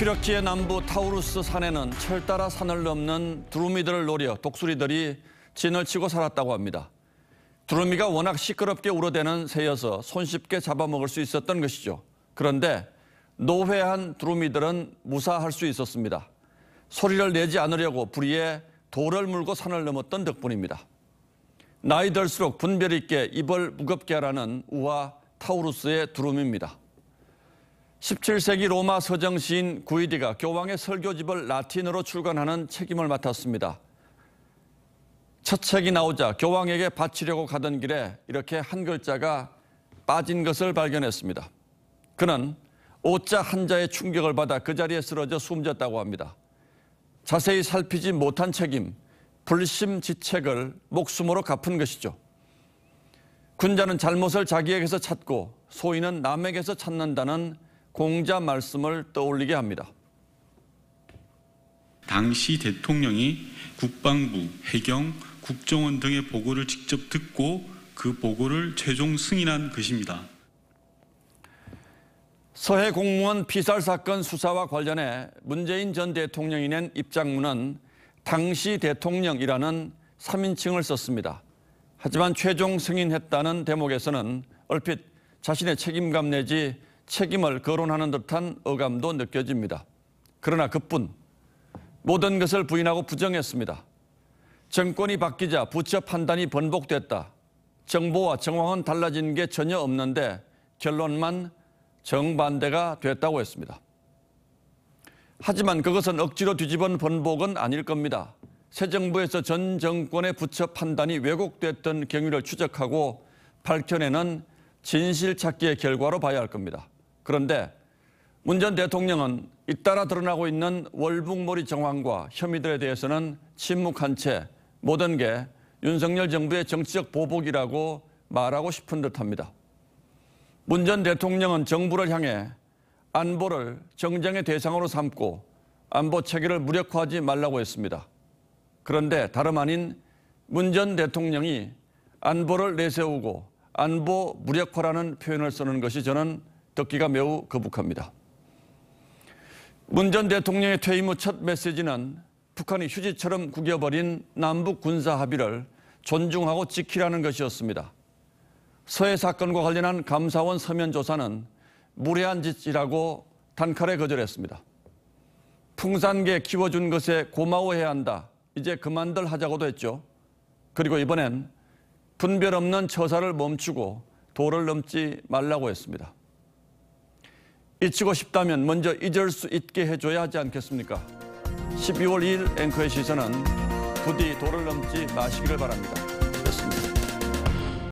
튀르키예 남부 타우루스 산에는 철 따라 산을 넘는 두루미들을 노려 독수리들이 진을 치고 살았다고 합니다. 두루미가 워낙 시끄럽게 울어대는 새여서 손쉽게 잡아먹을 수 있었던 것이죠. 그런데 노회한 두루미들은 무사할 수 있었습니다. 소리를 내지 않으려고 부리에 돌을 물고 산을 넘었던 덕분입니다. 나이 들수록 분별 있게 입을 무겁게 하라는 우화 타우루스의 두루미입니다. 17세기 로마 서정 시인 구이디가 교황의 설교집을 라틴어로 출간하는 책임을 맡았습니다. 첫 책이 나오자 교황에게 바치려고 가던 길에 이렇게 한 글자가 빠진 것을 발견했습니다. 그는 오자 한자의 충격을 받아 그 자리에 쓰러져 숨졌다고 합니다. 자세히 살피지 못한 책임, 불심지책을 목숨으로 갚은 것이죠. 군자는 잘못을 자기에게서 찾고 소인은 남에게서 찾는다는 공자 말씀을 떠올리게 합니다. 당시 대통령이 국방부, 해경, 국정원 등의 보고를 직접 듣고 그 보고를 최종 승인한 것입니다. 서해 공무원 피살 사건 수사와 관련해 문재인 전 대통령이 낸 입장문은 당시 대통령이라는 3인칭을 썼습니다. 하지만 최종 승인했다는 대목에서는 얼핏 자신의 책임감 내지 책임을 거론하는 듯한 어감도 느껴집니다. 그러나 그뿐 모든 것을 부인하고 부정했습니다. 정권이 바뀌자 부처 판단이 번복됐다. 정보와 정황은 달라진 게 전혀 없는데 결론만 정반대가 됐다고 했습니다. 하지만 그것은 억지로 뒤집은 번복은 아닐 겁니다. 새 정부에서 전 정권의 부처 판단이 왜곡됐던 경위를 추적하고 밝혀내는 진실 찾기의 결과로 봐야 할 겁니다. 그런데 문 전 대통령은 잇따라 드러나고 있는 월북몰이 정황과 혐의들에 대해서는 침묵한 채 모든 게 윤석열 정부의 정치적 보복이라고 말하고 싶은 듯합니다. 문 전 대통령은 정부를 향해 안보를 정쟁의 대상으로 삼고 안보 체계를 무력화하지 말라고 했습니다. 그런데 다름 아닌 문 전 대통령이 안보를 내세우고 안보 무력화라는 표현을 쓰는 것이 저는 듣기가 매우 거북합니다. 문 전 대통령의 퇴임 후 첫 메시지는 북한이 휴지처럼 구겨버린 남북 군사 합의를 존중하고 지키라는 것이었습니다. 서해 사건과 관련한 감사원 서면 조사는 무례한 짓이라고 단칼에 거절했습니다. 풍산개 키워준 것에 고마워해야 한다. 이제 그만들 하자고도 했죠. 그리고 이번엔 분별 없는 처사를 멈추고 도를 넘지 말라고 했습니다. 잊히고 싶다면 먼저 잊을 수 있게 해줘야 하지 않겠습니까? 12월 2일 앵커의 시선은 부디 도를 넘지 마시기를 바랍니다.